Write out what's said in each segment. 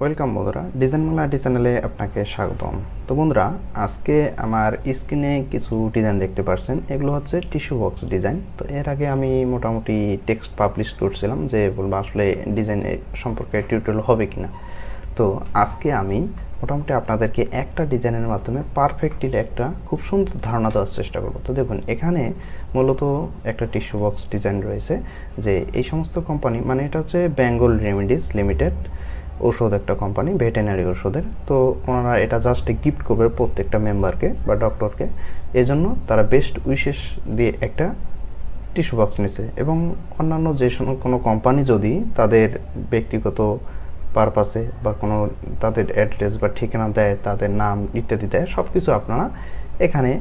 Welcome বন্ধুরা, design Bangla IT চ্যানেলে আপনাকে স্বাগতম। তো বন্ধুরা, আজকে আমার স্ক্রিনে কিছু ডিজাইন দেখতে পাচ্ছেন, এগুলো হচ্ছে টিস্যু বক্স ডিজাইন। তো এর আগে আমি মোটামুটি টেক্সট পাবলিশ করছিলাম যে বলবো আসলে ডিজাইন সম্পর্কে টিউটোরিয়াল হবে কিনা। তো আজকে আমি মোটামুটি আপনাদেরকে একটা ডিজাইনের মাধ্যমে পারফেক্টলি একটা খুব সুন্দর ধারণা দেওয়ার চেষ্টা করব। তো দেখুন, এখানে মূলত একটা টিস্যু বক্স ডিজাইন রয়েছে, যে এই সমস্ত কোম্পানি, মানে এটা হচ্ছে বেঙ্গল রেমেডিস লিমিটেড, ওষুধ একটা কোম্পানি, ভেটেরিনারি ওষুধের। তো ওনারা এটা জাস্ট গিফট করবে প্রত্যেকটা মেম্বারকে বা ডক্টরকে, এই জন্য তারা বেস্ট উইশেস দিয়ে একটা টিস্যু বক্স নিছে। এবং অন্যান্য যে কোনো কোম্পানি যদি তাদের ব্যক্তিগত পারপাসে বা কোনো তাদের অ্যাড্রেস বা ঠিকানা দেয়, তাদের নাম ইত্যাদি দেয়, সব কিছু আপনারা এখানে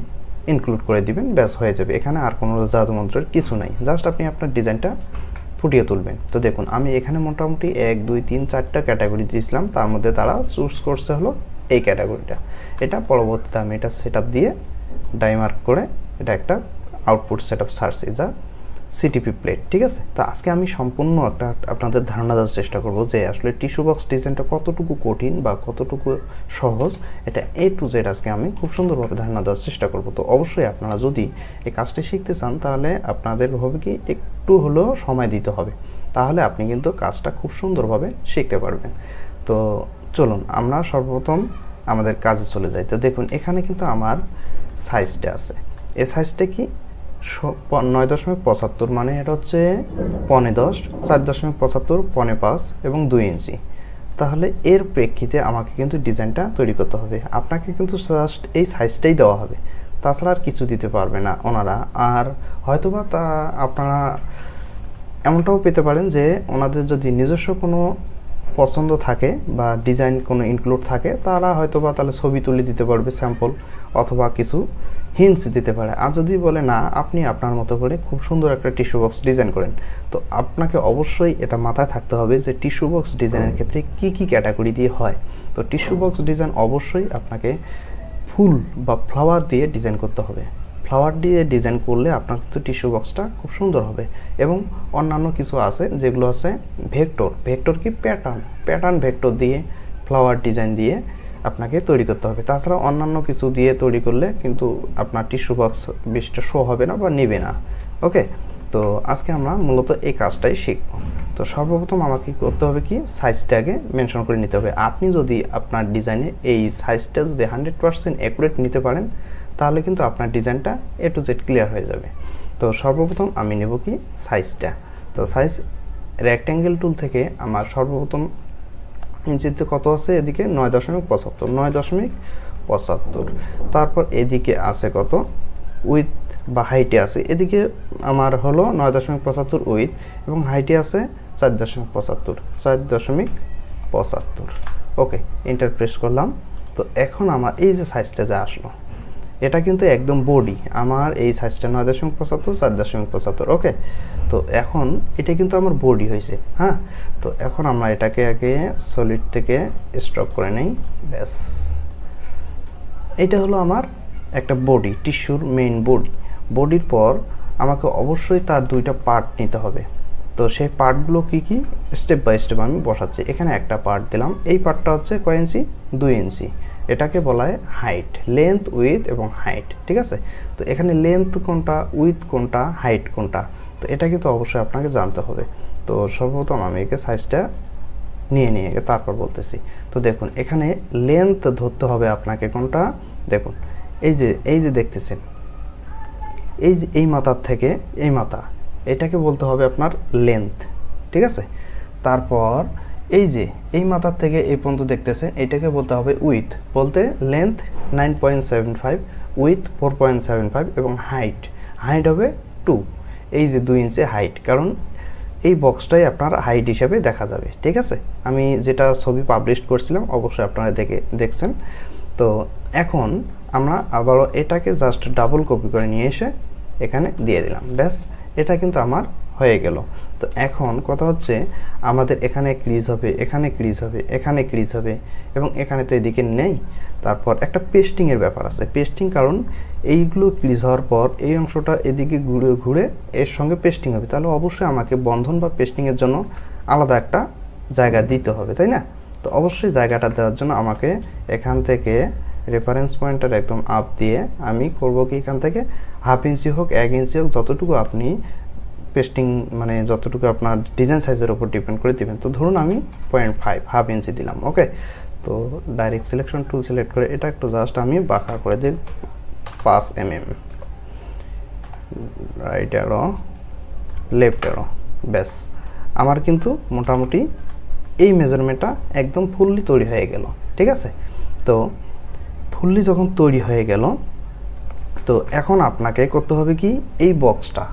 ইনক্লুড করে দিবেন, ব্যাস হয়ে যাবে। এখানে আর কোনো জাদুমন্ত্রের কিছু নাই, জাস্ট আপনি আপনার ডিজাইনটা ফুটিয়ে তুলবেন। তো দেখুন, আমি এখানে মোটামুটি 1, 2, 3, 4টা ক্যাটাগরি দিয়েছিলাম, তার মধ্যে তারা চুজ করছে হলো এই ক্যাটাগরিটা। এটা পরবর্তীতে আমি এটা সেট দিয়ে ডাইমার্ক করে এটা একটা আউটপুট সেট আপ ছাড়ছি, যা সিটিপি প্লেট। ঠিক আছে, তো আজকে আমি সম্পূর্ণ একটা আপনাদের ধারণা দেওয়ার চেষ্টা করব যে আসলে টিস্যু বক্স ডিজাইনটা কতটুকু কঠিন বা কতটুকু সহজ, এটা A to Z আজকে আমি খুব সুন্দরভাবে ধারণা দেওয়ার চেষ্টা করব। তো অবশ্যই আপনারা যদি এই কাজটি শিখতে চান, তাহলে আপনাদের হবে কি একটু হলেও সময় দিতে হবে, তাহলে আপনি কিন্তু কাজটা খুব সুন্দরভাবে শিখতে পারবেন। তো চলুন আমরা সর্বপ্রথম আমাদের কাজে চলে যাই। তো দেখুন, এখানে কিন্তু আমার সাইজটা আছে। এই সাইজটা কি 9.75, মানে এটা হচ্ছে 1.10, 4.75, 1.5 এবং 2 ইঞ্চি। তাহলে এর প্রেক্ষিতে আমাকে কিন্তু ডিজাইনটা তৈরি করতে হবে। আপনাকে কিন্তু জাস্ট এই সাইজটাই দেওয়া হবে, তাছাড়া আর কিছু দিতে পারবে না ওনারা। আর হয়তোবা তা আপনারা এমনটাও পেতে পারেন যে ওনাদের যদি নিজস্ব কোনো পছন্দ থাকে বা ডিজাইন কোনো ইনক্লুড থাকে, তারা হয়তোবা তাহলে ছবি তুলে দিতে পারবে স্যাম্পল, অথবা কিছু হিন্টস দিতে পারে। আর যদি বলে না, আপনি আপনার মতো করে খুব সুন্দর একটা টিস্যু বক্স ডিজাইন করেন, তো আপনাকে অবশ্যই এটা মাথায় থাকতে হবে যে টিস্যু বক্স ডিজাইনের ক্ষেত্রে কি কি ক্যাটাগরি দিয়ে হয়। তো টিস্যু বক্স ডিজাইন অবশ্যই আপনাকে ফুল বা ফ্লাওয়ার দিয়ে ডিজাইন করতে হবে। ফ্লাওয়ার দিয়ে ডিজাইন করলে আপনার কিন্তু টিস্যু বক্সটা খুব সুন্দর হবে। এবং অন্যান্য কিছু আছে যেগুলো আছে ভেক্টর কি প্যাটার্ন ভেক্টর দিয়ে ফ্লাওয়ার ডিজাইন দিয়ে আপনাকে তৈরি করতে হবে। তাছাড়া অন্যান্য কিছু দিয়ে তৈরি করলে কিন্তু আপনার টিস্যু বক্স বেশিটা শো হবে না বা নেবে না। ওকে, তো আজকে আমরা মূলত এই কাজটাই শিখব। তো সর্বপ্রথম আমাকে করতে হবে কি, সাইজটা আগে মেনশন করে নিতে হবে। আপনি যদি আপনার ডিজাইনে এই সাইজটা যদি 100% অ্যাকুরেট নিতে পারেন, তাহলে কিন্তু আপনার ডিজাইনটা A to Z ক্লিয়ার হয়ে যাবে। তো সর্বপ্রথম আমি নেব কি সাইজটা। তো সাইজ রেক্ট্যাঙ্গেল টুল থেকে আমার সর্বপ্রথম ইঞ্চিতে কত আছে, এদিকে 9.75, তারপর এদিকে আছে কত উইথ বা হাইটে আছে, এদিকে আমার হলো 9.75 উইথ, এবং হাইটে আছে 4.75। ওকে, এন্টার প্রেস করলাম। তো এখন আমার এই যে সাইজটা যা আসলো, এটা কিন্তু একদম বডি, আমার এই সাইজটা 9.75, 4.75। ওকে, তো এখন এটা কিন্তু আমার বডি হয়েছে। হ্যাঁ, তো এখন আমরা এটাকে আগে সলিড থেকে স্ট্রক করে নেই, ব্যাস। এটা হলো আমার একটা বডি, টিস্যুর মেইন বডির পর আমাকে অবশ্যই তার দুইটা পার্ট নিতে হবে। তো সেই পার্টগুলো কি কি, স্টেপ বাই স্টেপ আমি বসাচ্ছি। এখানে একটা পার্ট দিলাম, এই পার্টটা হচ্ছে কয় ইঞ্চি, 2 ইঞ্চি। এটাকে বলা হয় হাইট, লেন্থ, উইথ এবং হাইট। ঠিক আছে, তো এখানে লেন্থ কোনটা, উইথ কোনটা, হাইট কোনটা, তো এটা কিন্তু অবশ্যই আপনাকে জানতে হবে। তো সর্বপ্রথম আমি একে সাইজটা নিয়ে তারপর বলতেছি। তো দেখুন, এখানে লেন্থ ধরতে হবে আপনাকে কোনটা, দেখুন এই যে দেখতেছেন, এই মাথার থেকে এই মাথা, এটাকে বলতে হবে আপনার লেন্থ। ঠিক আছে, তারপর এই মাথার থেকে এই পর্যন্ত দেখতেছেন, এটাকে বলতে হবে উইথ, বলতে লেন্থ 9.75, উইথ 4.75 এবং হাইট হবে 2, এই যে 2 ইঞ্চি হাইট, কারণ এই বক্সটাই আপনার হাইট হিসাবে দেখা যাবে। ঠিক আছে, আমি যেটা ছবি পাবলিশ করছিলাম অবশ্যই আপনারা দেখছেন। তো এখন আমরা আবারও এটাকে জাস্ট ডাবল কপি করে নিয়ে এসে এখানে দিয়ে দিলাম, ব্যাস। এটা কিন্তু আমার হয়ে গেল। তো এখন কথা হচ্ছে আমাদের এখানে ক্রিজ হবে, এখানে ক্রিজ হবে, এখানে ক্রিজ হবে এবং এখানে তো এদিকে নেই। তারপর একটা পেস্টিংয়ের ব্যাপার আছে, পেস্টিং, কারণ এইগুলো ক্রিজ হওয়ার পর এই অংশটা এদিকে ঘুরে ঘুরে এর সঙ্গে পেস্টিং হবে, তাহলে অবশ্যই আমাকে বন্ধন বা পেস্টিংয়ের জন্য আলাদা একটা জায়গা দিতে হবে, তাই না? তো অবশ্যই জায়গাটা দেওয়ার জন্য আমাকে এখান থেকে রেফারেন্স পয়েন্টার একদম আপ দিয়ে আমি করব কি, এখান থেকে 1/2 ইঞ্চি হোক 1 ইঞ্চি হোক যতটুকু আপনি পেস্টিং মানে যতটুকু আপনার ডিজাইন সাইজের উপর ডিপেন্ড করে দিবেন। তো ধরুন আমি 0.5 1/2 ইঞ্চি দিলাম। ওকে, তো ডাইরেক্ট সিলেকশন টুল সিলেক্ট করে এটা একটু জাস্ট আমি বাঁকা করে দিই 5 mm, right arrow left arrow, ব্যাস আমার কিন্তু মোটামুটি এই মেজারমেন্টটা একদম ফুললি তৈরি হয়ে গেল। ঠিক আছে, তো ফুললি যখন তৈরি হয়ে গেল, তো এখন আপনাকে করতে হবে কি, এই বক্সটা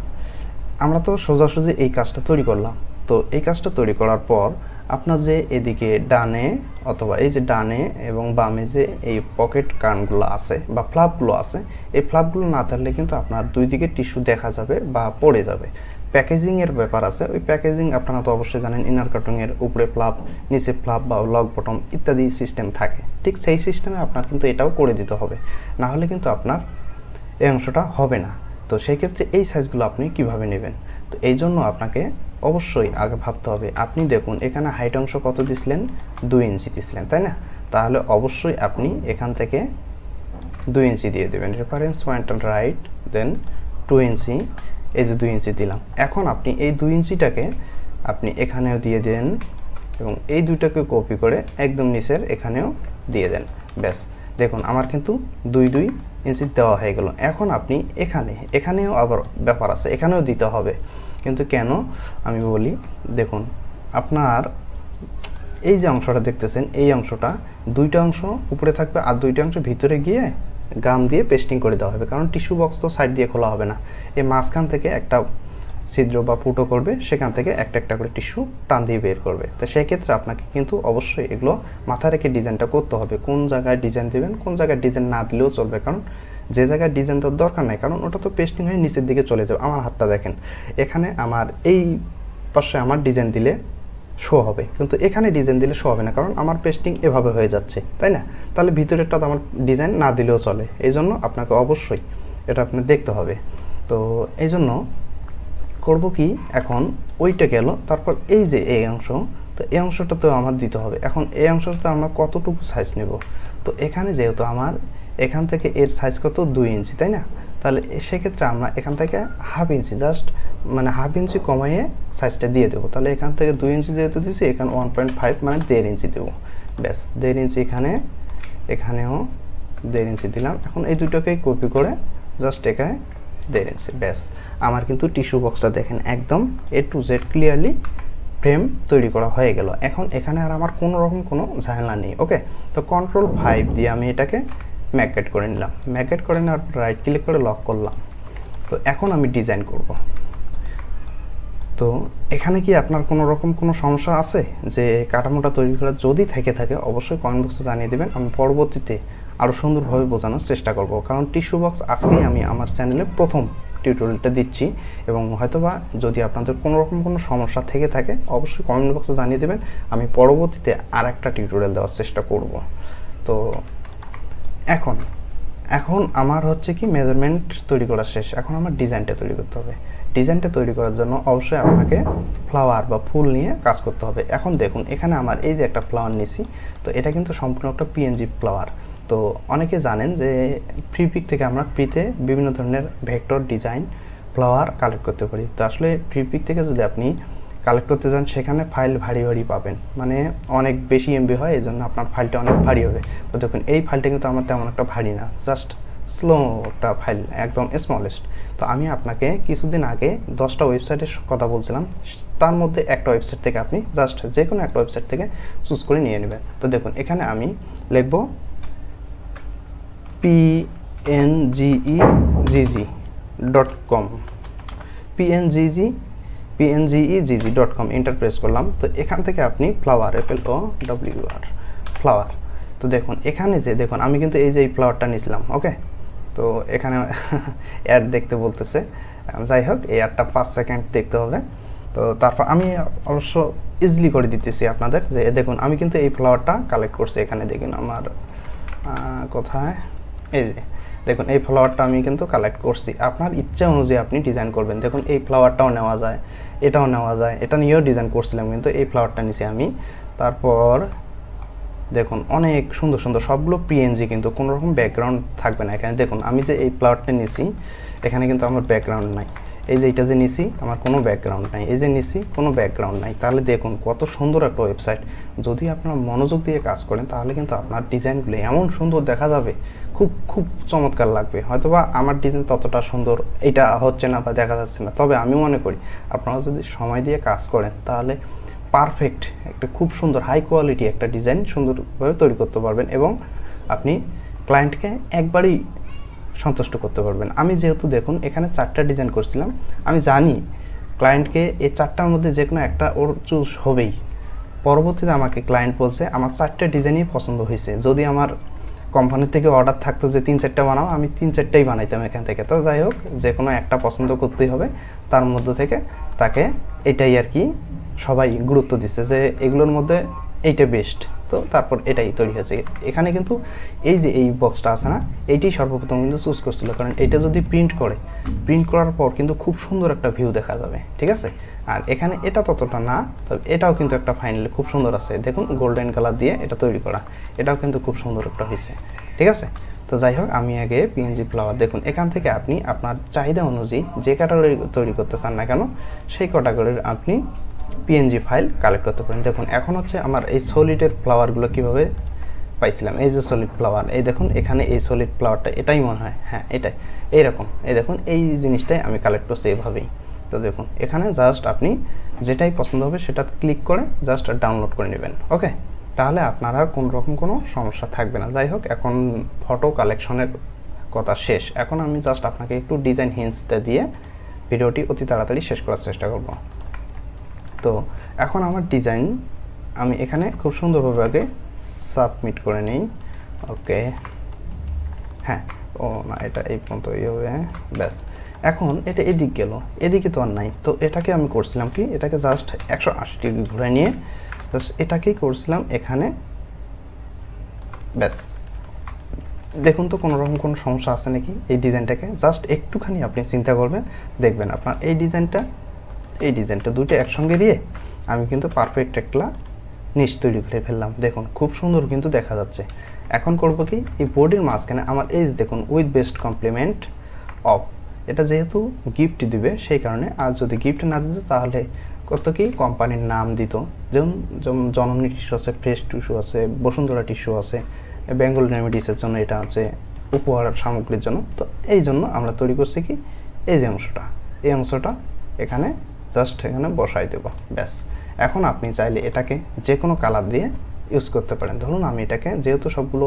আমরা তো সোজাসুজি এই কাজটা তৈরি করলাম। তো এই কাজটা তৈরি করার পর আপনার যে এদিকে ডানে অথবা এই যে ডানে এবং বামে যে এই পকেট কানগুলো আছে বা ফ্লাপগুলো আছে, এই ফ্লাপগুলো না থাকলে কিন্তু আপনার দুই দিকে টিস্যু দেখা যাবে বা পড়ে যাবে। প্যাকেজিংয়ের ব্যাপার আছে, ওই প্যাকেজিং আপনারা তো অবশ্যই জানেন, ইনার কার্টুনের উপরে ফ্লাপ, নিচে ফ্লাপ বা লক বটম ইত্যাদি সিস্টেম থাকে। ঠিক সেই সিস্টেমে আপনার কিন্তু এটাও করে দিতে হবে, না হলে কিন্তু আপনার এই অংশটা হবে না। তো সেই ক্ষেত্রে এই সাইজগুলো আপনি কিভাবে নেবেন, তো এই জন্য আপনাকে অবশ্যই আগে ভাবতে হবে। আপনি দেখুন এখানে হাইট অংশ কত দিছিলেন, 2 ইঞ্চি দিছিলেন, তাই না? তাহলে অবশ্যই আপনি এখান থেকে 2 ইঞ্চি দিয়ে দেবেন, রেফারেন্স পয়েন্ট রাইট দেন 2 ইঞ্চি, এই যে 2 ইঞ্চি দিলাম। এখন আপনি এই 2 ইঞ্চিটাকে আপনি এখানেও দিয়ে দেন এবং এই দুইটাকে কপি করে একদম নিচের এখানেও দিয়ে দেন, ব্যাস দেখুন আমার কিন্তু 2 ইঞ্চি দেওয়া হয়ে গেল। এখন আপনি এখানেও আবার ব্যাপার আছে, এখানেও দিতে হবে, কিন্তু কেন আমি বলি, দেখুন আপনার এই যে অংশটা দেখতেছেন, এই অংশটা দুইটা অংশ উপরে থাকবে আর দুইটা অংশ ভিতরে গিয়ে গাম দিয়ে পেস্টিং করে দেওয়া হবে, কারণ টিস্যু বক্স তো সাইড দিয়ে খোলা হবে না। এই মাঝখান থেকে একটা ছিদ্র বা ফুটো করবে, সেখান থেকে একটা একটা করে টিস্যু টান দিয়ে বের করবে। তো সেই ক্ষেত্রে আপনাকে কিন্তু অবশ্যই এগুলো মাথায় রেখে ডিজাইনটা করতে হবে, কোন জায়গায় ডিজাইন দেবেন, কোন জায়গায় ডিজাইন না দিলেও চলবে, কারণ যে জায়গায় ডিজাইন দেওয়ার দরকার নেই, কারণ ওটা তো পেস্টিং হয়ে নিচের দিকে চলে যাবে। আমার হাতটা দেখেন, এখানে আমার এই পাশে আমার ডিজাইন দিলে শো হবে, কিন্তু এখানে ডিজাইন দিলে শো হবে না, কারণ আমার পেস্টিং এভাবে হয়ে যাচ্ছে, তাই না? তাহলে ভিতরেরটা তো আমার ডিজাইন না দিলেও চলে, এই জন্য আপনাকে অবশ্যই এটা আপনি দেখতে হবে। তো এই জন্য করব কি, এখন ওইটা গেল, তারপর এই যে এই অংশ, তো এই অংশটা তো আমার দিতে হবে। এখন এই অংশটা আমরা কতটুকু সাইজ নেব, তো এখানে যেহেতু আমার এখান থেকে এর সাইজ কত 2 ইঞ্চি, তাই না? তাহলে সেক্ষেত্রে আমরা এখান থেকে 1/2 ইঞ্চি জাস্ট মানে 1/2 ইঞ্চি কমাইয়ে সাইজটা দিয়ে দেবো। তাহলে এখান থেকে 2 ইঞ্চি যেহেতু দিচ্ছি, এখানে 1.5 মানে 1.5 ইঞ্চি দেবো, ব্যাস 1.5 ইঞ্চি এখানেও 1.5 ইঞ্চি দিলাম। এখন এই দুটোকেই কপি করে জাস্ট এখানে 1.5 ইঞ্চি, ব্যাস আমার কিন্তু টিস্যু বক্সটা দেখেন একদম A to Z clearly frame তৈরি করা হয়ে গেল। এখন এখানে আর আমার কোনো রকম কোনো ঝামেলা নেই। ওকে, তো Ctrl 5 দিয়ে আমি এটাকে ম্যাগনেট করে নিলাম, ম্যাগনেট করে নেওয়ার রাইট ক্লিক করে লক করলাম। তো এখন আমি ডিজাইন করব। তো এখানে কি আপনার কোনো রকম কোনো সমস্যা আছে যে কাঠামোটা তৈরি করা, যদি থেকে থাকে অবশ্যই কমেন্ট বক্সে জানিয়ে দেবেন, আমি পরবর্তীতে আরও সুন্দরভাবে বোঝানোর চেষ্টা করব। কারণ টিস্যু বক্স আজকেই আমি আমার চ্যানেলে প্রথম টিউটোরিয়ালটা দিচ্ছি, এবং হয়তোবা যদি আপনাদের কোনো রকম কোনো সমস্যা থেকে থাকে অবশ্যই কমেন্ট বক্সে জানিয়ে দেবেন, আমি পরবর্তীতে আর একটা টিউটোরিয়াল দেওয়ার চেষ্টা করব। তো এখন আমার হচ্ছে কি মেজারমেন্ট তৈরি করা শেষ, এখন আমার ডিজাইনটা তৈরি করতে হবে। ডিজাইনটা তৈরি করার জন্য অবশ্যই আপনাকে ফ্লাওয়ার বা ফুল নিয়ে কাজ করতে হবে। এখন দেখুন এখানে আমার এই যে একটা ফ্লাওয়ার নিছি, তো এটা কিন্তু সম্পূর্ণ একটা PNG ফ্লাওয়ার। তো অনেকে জানেন যে ফ্রিপিক থেকে আমরা ফ্রিতে বিভিন্ন ধরনের ভেক্টর ডিজাইন ফ্লাওয়ার কালেক্ট করতে পারি। তো আসলে ফ্রিপিক থেকে যদি আপনি কালেক্ট করতে যান, সেখানে ফাইল ভারী পাবেন, মানে অনেক বেশি MB হয়, এই জন্য আপনার ফাইলটা অনেক ভারী হবে। তো দেখুন এই ফাইলটা কিন্তু আমার তেমন একটা ভারী না, জাস্ট স্লোটা ফাইল, একদম স্মলেস্ট। তো আমি আপনাকে কিছুদিন আগে 10টা ওয়েবসাইটের কথা বলছিলাম, তার মধ্যে একটা ওয়েবসাইট থেকে আপনি জাস্ট যে কোনো একটা ওয়েবসাইট থেকে চুজ করে নিয়ে নেবেন। তো দেখুন এখানে আমি লিখব pngegg.com, pngegg.com এন্টার প্রেস করলাম। তো এখান থেকে আপনি ফ্লাওয়ার FLOWR ফ্লাওয়ার, তো দেখুন এখানে যে দেখুন আমি কিন্তু এই যে এই ফ্লাওয়ারটা নিয়েছিলাম। ওকে, তো এখানে অ্যাড দেখতে বলতেছে, যাই হোক এই অ্যাডটা 5 সেকেন্ড দেখতে হবে। তো তারপর আমি অবশ্য ইজিলি করে দিতেছি আপনাদের, যে দেখুন আমি কিন্তু এই ফ্লাওয়ারটা কালেক্ট করছি। এখানে দেখুন আমার কোথায়, এই যে দেখুন এই ফ্লাওয়ারটা আমি কিন্তু কালেক্ট করছি। আপনার ইচ্ছা অনুযায়ী আপনি ডিজাইন করবেন। দেখুন এই ফ্লাওয়ারটাও নেওয়া যায়, এটাও নেওয়া যায়, এটা নিয়েও ডিজাইন করছিলাম, কিন্তু এই ফ্লাওয়ারটা নিছি আমি। তারপর দেখুন অনেক সুন্দর সুন্দর সবগুলো পিএনজি, কিন্তু কোনো রকম ব্যাকগ্রাউন্ড থাকবে না এখানে। দেখুন আমি যে এই ফ্লাওয়ারটা নিছি, এখানে কিন্তু আমার ব্যাকগ্রাউন্ড নাই। এই যে এটা যে নিছি, আমার কোনো ব্যাকগ্রাউন্ড নাই। এই যে নিছি, কোনো ব্যাকগ্রাউন্ড নাই। তাহলে দেখুন কত সুন্দর একটা ওয়েবসাইট। যদি আপনারা মনোযোগ দিয়ে কাজ করেন, তাহলে কিন্তু আপনার ডিজাইনগুলো এমন সুন্দর দেখা যাবে, খুব খুব চমৎকার লাগবে। হয়তোবা আমার ডিজাইন ততটা সুন্দর এটা হচ্ছে না বা দেখা যাচ্ছে না, তবে আমি মনে করি আপনারা যদি সময় দিয়ে কাজ করেন, তাহলে পারফেক্ট একটা খুব সুন্দর হাই কোয়ালিটি একটা ডিজাইন সুন্দরভাবে তৈরি করতে পারবেন, এবং আপনি ক্লায়েন্টকে একবারই সন্তুষ্ট করতে পারবেন। আমি যেহেতু দেখুন এখানে 4টা ডিজাইন করছিলাম, আমি জানি ক্লায়েন্টকে এই 4টার মধ্যে যে কোনো একটা ওর চুজ হবেই। পরবর্তীতে আমাকে ক্লায়েন্ট বলছে আমার 4টা ডিজাইনই পছন্দ হয়েছে। যদি আমার কোম্পানি থেকে অর্ডার থাকতো যে 3-4টা বানাও, আমি 3-4টাই বানাইতাম এখান থেকে। তো যাই হোক, যে কোনো একটা পছন্দ করতেই হবে। তার মধ্য থেকে তাকে এটাই আর কি সবাই গুরুত্ব দিচ্ছে যে এগুলোর মধ্যে এইটা বেস্ট, তো তারপর এটাই তৈরি হয়েছে। এখানে কিন্তু এই যে এই বক্সটা আছে না, এইটাই সর্বপ্রথম কিন্তু চুজ করছিল, কারণ এটা যদি প্রিন্ট করার পর কিন্তু খুব সুন্দর একটা ভিউ দেখা যাবে, ঠিক আছে। আর এখানে এটা ততটা না, তবে এটাও কিন্তু একটা ফাইনালি খুব সুন্দর আছে। দেখুন গোল্ডেন কালার দিয়ে এটা তৈরি করা, এটাও কিন্তু খুব সুন্দর একটা হয়েছে, ঠিক আছে। তো যাই হোক, আমি আগে পিএনজি ফ্লাওয়ার দেখুন, এখান থেকে আপনি আপনার চাহিদা অনুযায়ী যে ক্যাটাগরি তৈরি করতে চান না কেন, সেই ক্যাটাগরির আপনি পিএনজি ফাইল কালেক্ট করতে পারেন। দেখুন এখন হচ্ছে আমার এই সলিডের ফ্লাওয়ারগুলো কিভাবে পাইছিলাম। এই যে সলিড ফ্লাওয়ার, এই দেখুন এখানে এই সলিড ফ্লাওয়ারটা, এটাই মনে হয়, হ্যাঁ এটাই, এইরকম। এই দেখুন এই জিনিসটাই আমি কালেক্ট করছি এইভাবেই। তো দেখুন এখানে জাস্ট আপনি যেটাই পছন্দ হবে সেটা ক্লিক করে জাস্ট ডাউনলোড করে নেবেন, ওকে। তাহলে আপনার আর কোনো রকম কোনো সমস্যা থাকবে না। যাই হোক, এখন ফটো কালেকশনের কথা শেষ। এখন আমি জাস্ট আপনাকে একটু ডিজাইন হিন্টসটা দিয়ে ভিডিওটি অতি তাড়াতাড়ি শেষ করার চেষ্টা করব। তো এখন আমার ডিজাইন আমি এখানে খুব সুন্দরভাবে আগে সাবমিট করে নিই, ওকে। হ্যাঁ, ও না, এটা এই পর্যন্ত হবে, ব্যাস। এখন এটা এদিক গেল, এদিকে তো আর নাই। তো এটাকে আমি করছিলাম কি, এটাকে জাস্ট 180 ডিগ্রি ঘুরে নিয়ে জাস্ট এটাকেই করছিলাম এখানে, ব্যাস। দেখুন তো কোনো রকম কোনো সমস্যা আছে নাকি এই ডিজাইনটাকে? জাস্ট একটুখানি আপনি চিন্তা করবেন, দেখবেন আপনার এই ডিজাইনটা দুটো একসঙ্গে দিয়ে আমি কিন্তু পারফেক্ট একটা নিচ তৈরি করে ফেললাম। দেখুন খুব সুন্দর কিন্তু দেখা যাচ্ছে। এখন করব কি, এই বোর্ডের মাঝখানে আমার এই দেখুন উইথ বেস্ট কমপ্লিমেন্ট অফ, এটা যেহেতু গিফট দিবে সেই কারণে, আর যদি গিফট না দিত তাহলে কত কি কোম্পানির নাম দিত। যেমন জননী টিস্যু আছে, ফ্রেশ টিস্যু আছে, বসুন্ধরা টিস্যু আছে, বেঙ্গল রেমেডিসের জন্য এটা আছে, উপহার সামগ্রীর জন্য। তো এই জন্য আমরা তৈরি করছি কি, এই যে অংশটা, এই অংশটা এখানে জাস্ট এখানে বসাই দেব, ব্যাস। এখন আপনি চাইলে এটাকে যে কোনো কালার দিয়ে ইউজ করতে পারেন। ধরুন আমি এটাকে যেহেতু সবগুলো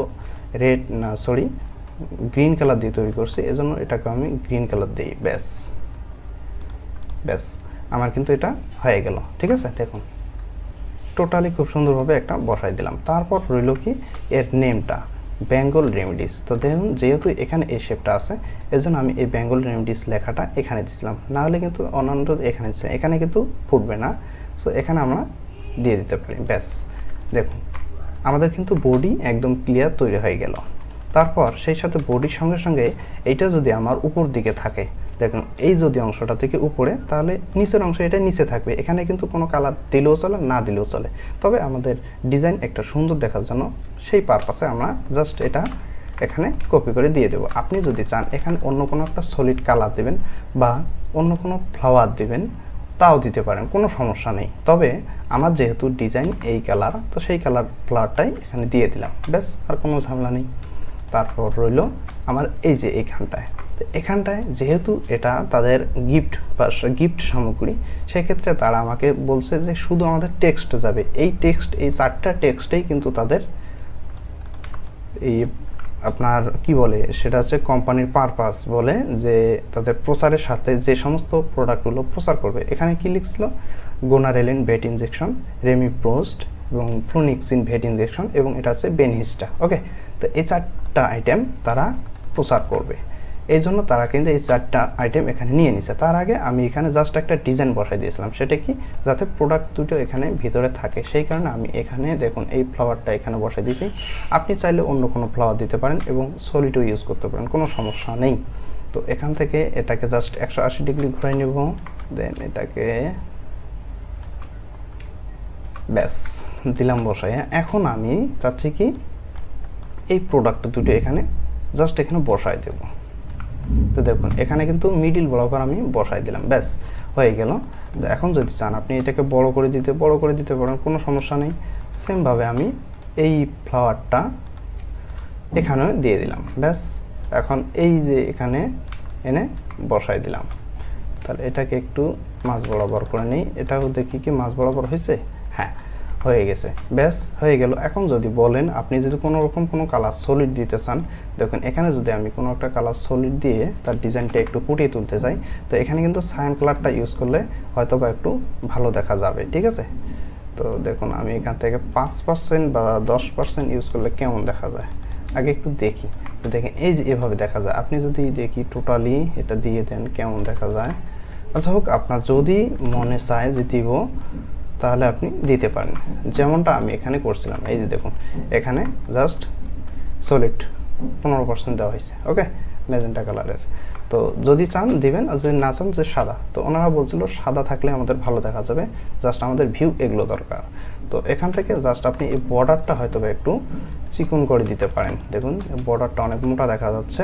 গ্রিন কালার দিয়ে তৈরি করছি, এজন্য এটাকে আমি গ্রিন কালার দিই, ব্যাস। আমার কিন্তু এটা হয়ে গেল, ঠিক আছে। দেখুন টোটালি খুব সুন্দরভাবে একটা বসাই দিলাম। তারপর রইল কি, এর নেমটা বেঙ্গল রেমেডিস। তো দেখুন যেহেতু এখানে এই শেপটা আছে, এজন্য আমি এই বেঙ্গল রেমেডিস লেখাটা এখানে দিছিলাম, না হলে কিন্তু অন্যান্য এখানে দিচ্ছিলাম, এখানে কিন্তু ফুটবে না। সো এখানে আমরা দিয়ে দিতে পারি, ব্যাস। দেখুন আমাদের কিন্তু বডি একদম ক্লিয়ার তৈরি হয়ে গেল। তারপর সেই সাথে বডির সঙ্গে সঙ্গে এইটা যদি আমার উপর দিকে থাকে, দেখুন এই যদি অংশটা থেকে উপরে, তাহলে নিচের অংশ এটা নিচে থাকবে। এখানে কিন্তু কোনো কালার দিলেও চলে, না দিলেও চলে, তবে আমাদের ডিজাইন একটা সুন্দর দেখার জন্য সেই পারপাসে আমরা জাস্ট এটা এখানে কপি করে দিয়ে দেবো। আপনি যদি চান এখানে অন্য কোনো একটা সলিড কালার দেবেন বা অন্য কোনো ফ্লাওয়ার দেবেন, তাও দিতে পারেন, কোনো সমস্যা নেই। তবে আমার যেহেতু ডিজাইন এই কালার, তো সেই কালার ফ্লাওয়ারটাই এখানে দিয়ে দিলাম, ব্যাস, আর কোনো ঝামেলা নেই। তারপর রইল আমার এই যে এখানটায় যেহেতু এটা তাদের গিফট সামগ্রী, সেক্ষেত্রে তারা আমাকে বলছে যে শুধু আমাদের টেক্সট যাবে। এই 4টা টেক্সটেই কিন্তু তাদের এই আপনার কি বলে, সেটা হচ্ছে কোম্পানির পারপাস বলে, যে তাদের প্রচারের সাথে যে সমস্ত প্রোডাক্টগুলো প্রচার করবে। এখানে কি লিখছিল, গোনারেলিন ভেট ইনজেকশন, রেমিপ্রোস্ট এবং ফ্লুনিক্সিন ভেট ইনজেকশন, এবং এটা হচ্ছে বেনহিস্টা, ওকে। তো এই 4টা আইটেম তারা প্রচার করবে। এই জন্য তারা কিন্তু এই 4টা আইটেম এখানে নিয়ে নিছে। তার আগে আমি এখানে জাস্ট একটা ডিজাইন বসাই দিয়েছিলাম, সেটা কি যাতে প্রোডাক্ট দুটো এখানে ভিতরে থাকে, সেই কারণে আমি এখানে দেখুন এই ফ্লাওয়ারটা এখানে বসাই দিয়েছি। আপনি চাইলে অন্য কোনো ফ্লাওয়ার দিতে পারেন এবং সলিডও ইউজ করতে পারেন, কোনো সমস্যা নেই। তো এখান থেকে এটাকে জাস্ট 180 ডিগ্রি ঘুরাই নেব, দেন এটাকে ব্যাস দিলাম বসাই। এখন আমি চাচ্ছি কি এই প্রোডাক্ট দুটো এখানে জাস্ট এখানে বসাই দেব। তো দেখুন এখানে কিন্তু মিডিল বরাবর আমি বসাই দিলাম, ব্যাস হয়ে গেল। এখন যদি চান আপনি এটাকে বড় করে দিতে পারেন, কোনো সমস্যা নেই। সেমভাবে আমি এই ফ্লাওয়ারটা এখানে দিয়ে দিলাম, ব্যাস। এখন এই যে এখানে এনে বসাই দিলাম, তাহলে এটাকে একটু মাঝ বরাবর করে নিই। এটাও দেখি কি মাঝ বরাবর হয়েছে, হ্যাঁ হয়ে গেছে, ব্যাস হয়ে গেল। এখন যদি বলেন আপনি যদি কোনো রকম কোনো কালার সলিড দিতে চান, দেখুন এখানে যদি আমি কোনো একটা কালার সলিড দিয়ে তার ডিজাইনটা একটু ফুটিয়ে তুলতে চাই, তো এখানে কিন্তু সায়ান কালারটা ইউজ করলে হয়তো বা একটু ভালো দেখা যাবে, ঠিক আছে। তো দেখুন আমি এখান থেকে 5% বা 10% ইউজ করলে কেমন দেখা যায় আগে একটু দেখি। তো দেখেন এই যে এভাবে দেখা যায়। আপনি যদি দেখি টোটালি এটা দিয়ে দেন কেমন দেখা যায়। আচ্ছা হোক, আপনার যদি মনে চায় যে দিব তাহলে আপনি দিতে পারেন, যেমনটা আমি এখানে করছিলাম। এই যে দেখুন এখানে জাস্ট সলিড 15% দেওয়া হয়েছে, ওকে, ম্যাজেন্টা কালারের। তো যদি চান দিবেন, আর যদি না চান যে সাদা, তো ওনারা বলছিল সাদা থাকলে আমাদের ভালো দেখা যাবে, জাস্ট আমাদের ভিউ এগুলো দরকার। তো এখান থেকে জাস্ট আপনি এই বর্ডারটা হয়তো একটু চিকন করে দিতে পারেন। দেখুন বর্ডারটা অনেক মোটা দেখা যাচ্ছে,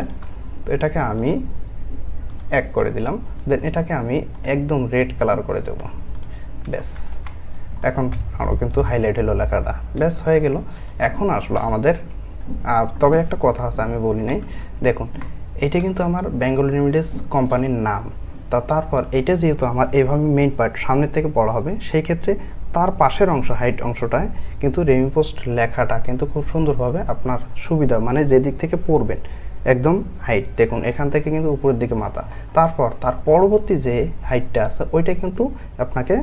তো এটাকে আমি 1 করে দিলাম। দেন এটাকে আমি একদম রেড কালার করে দেব, ব্যাস। এখন আরও কিন্তু হাইলাইট হলো লেখাটা, ব্যাস হয়ে গেল। এখন আসলো আমাদের তবে একটা কথা আছে আমি বলি নাই, দেখুন এটা কিন্তু আমার বেঙ্গল রেমিডিস কোম্পানির নাম। তারপর এটা যেহেতু আমার এইভাবে মেইন পার্ট সামনের থেকে পড়া হবে, সেই ক্ষেত্রে তার পাশের অংশ হাইট অংশটায় কিন্তু রেমিপোস্ট লেখাটা কিন্তু খুব সুন্দরভাবে আপনার সুবিধা, মানে যে দিক থেকে পড়বেন একদম হাইট, দেখুন এখান থেকে কিন্তু উপরের দিকে মাথা, তারপর তার পরবর্তী যে হাইটটা আছে ওইটা কিন্তু আপনাকে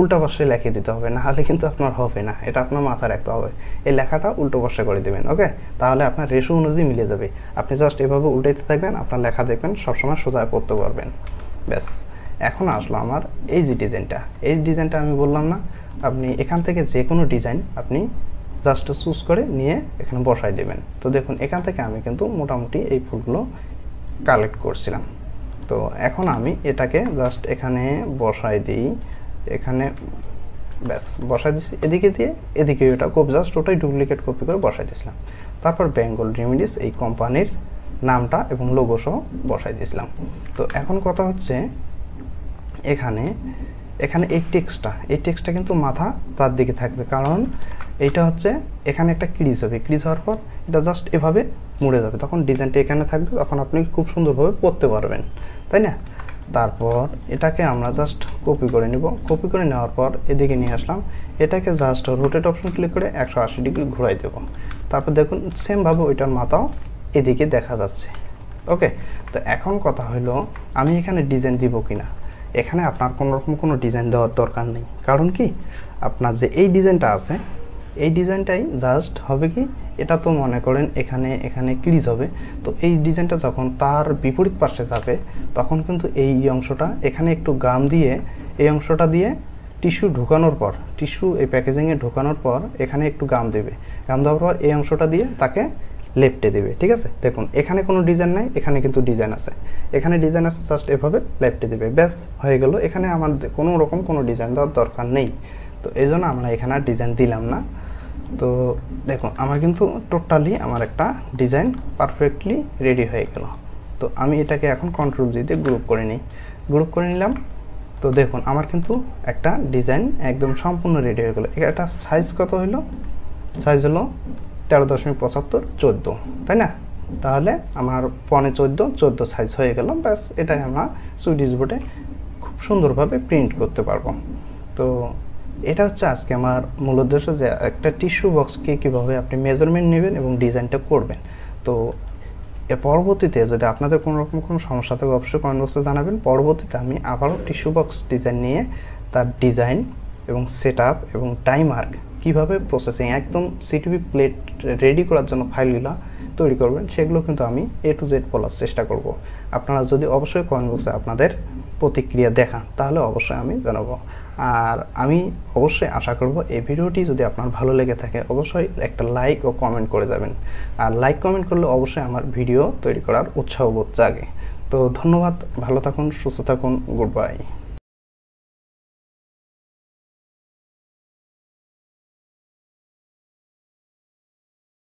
উল্টা পাশে লিখে দিতে হবে, না হলে কিন্তু আপনার হবে না। এটা আপনার মাথায় রাখতে হবে, এই লেখাটা উল্টো পাশে করে দেবেন, ওকে। তাহলে আপনার রেশো অনুযায়ী মিলে যাবে। আপনি জাস্ট এভাবে উল্টাইতে থাকবেন, আপনার লেখা দেখবেন সবসময় সোজা পড়তে পারবেন, ব্যাস। এখন আসলো আমার এই যে ডিজাইনটা, এই ডিজাইনটা আমি বললাম না, আপনি এখান থেকে যে কোনো ডিজাইন আপনি জাস্ট চুজ করে নিয়ে এখানে বসাই দেবেন। তো দেখুন এখান থেকে আমি কিন্তু মোটামুটি এই ফুলগুলো কালেক্ট করছিলাম। তো এখন আমি এটাকে জাস্ট এখানে বসাই দিই, এখানে ব্যাস বসাই দিচ্ছি, এদিকে দিয়ে এদিকে ওটা জাস্ট ওটাই ডুপ্লিকেট কপি করে বসাই দিয়েছিলাম। তারপর বেঙ্গল রেমিডিস এই কোম্পানির নামটা এবং লোগো সহ বসাই দিয়েছিলাম। তো এখন কথা হচ্ছে এখানে এই টেক্সটটা কিন্তু মাথা তার দিকে থাকবে, কারণ এইটা হচ্ছে এখানে একটা ক্রিজ হবে, ক্রিজ হওয়ার পর এটা জাস্ট এভাবে মুড়ে যাবে, তখন ডিজাইনটা এখানে থাকবে, তখন আপনি খুব সুন্দরভাবে পড়তে পারবেন, তাই না। তারপর এটাকে আমরা জাস্ট কপি করে নিব, কপি করে নেওয়ার পর এদিকে নিয়ে আসলাম, এটাকে জাস্ট রোটেট অপশন ক্লিক করে 180 ডিগ্রি ঘুরাই দেব। তারপর দেখুন সেমভাবে ওইটার মাথাও এদিকে দেখা যাচ্ছে, ওকে। তো এখন কথা হলো আমি এখানে ডিজাইন দিব কিনা। এখানে আপনার কোনোরকম কোনো ডিজাইন দেওয়ার দরকার নেই, কারণ কি আপনার যে এই ডিজাইনটা আছে এই ডিজাইনটাই জাস্ট হবে কি, এটা তো মনে করেন এখানে ক্রিজ হবে, তো এই ডিজাইনটা যখন তার বিপরীত পাশে যাবে তখন কিন্তু এই অংশটা এখানে একটু গাম দিয়ে এই অংশটা দিয়ে টিস্যু ঢোকানোর পর, টিস্যু এই প্যাকেজিংয়ে ঢোকানোর পর এখানে একটু গাম দেবে, গাম দেওয়ার পর এই অংশটা দিয়ে তাকে লেফটে দেবে, ঠিক আছে। দেখুন এখানে কোনো ডিজাইন নাই, এখানে কিন্তু ডিজাইন আছে, এখানে ডিজাইন আছে, জাস্ট এভাবে লেফটে দেবে, ব্যাস হয়ে গেল। এখানে আমার কোনো রকম কোনো ডিজাইন দেওয়ার দরকার নেই, তো এই জন্য আমরা এখানে আর ডিজাইন দিলাম না। তো দেখুন আমার কিন্তু টোটালি আমার একটা ডিজাইন পারফেক্টলি রেডি হয়ে গেল। তো আমি এটাকে এখন কন্ট্রোল জি দিয়ে গ্রুপ করে নিলাম। তো দেখুন আমার কিন্তু একটা ডিজাইন একদম সম্পূর্ণ রেডি হয়ে গেল। এটা সাইজ কত হলো, সাইজ হলো 13.75 14, তাই না। তাহলে আমার 14 সাইজ হয়ে গেল, ব্যাস। এটাই আমরা সুইডিশ বোর্ডে খুব সুন্দরভাবে প্রিন্ট করতে পারবো। তো এটা হচ্ছে আজকে আমার মূল উদ্দেশ্য, যে একটা টিস্যু বক্সকে কীভাবে আপনি মেজারমেন্ট নেবেন এবং ডিজাইনটা করবেন। তো এর পরবর্তীতে যদি আপনাদের কোনো রকম কোনো সমস্যা থাকে অবশ্যই কমেন্ট বক্সে জানাবেন। পরবর্তীতে আমি আবারও টিস্যু বক্স ডিজাইন নিয়ে তার ডিজাইন এবং সেট আপ এবং টাইমার্ক কীভাবে প্রসেসিং একদম সিটিভি প্লেট রেডি করার জন্য ফাইলগুলো তৈরি করবেন, সেগুলো কিন্তু আমি A to Z বলার চেষ্টা করব। আপনারা যদি অবশ্যই কমেন্ট বক্সে আপনাদের প্রতিক্রিয়া দেখান তাহলে অবশ্যই আমি জানাবো। আর আমি অবশ্যই আশা করব এই ভিডিওটি যদি আপনার ভালো লেগে থাকে অবশ্যই একটা লাইক ও কমেন্ট করে যাবেন। আর লাইক কমেন্ট করলে অবশ্যই আমার ভিডিও তৈরি করার উৎসাহ বোধ জাগে। তো ধন্যবাদ, ভালো থাকুন, সুস্থ থাকুন, গুড বাই।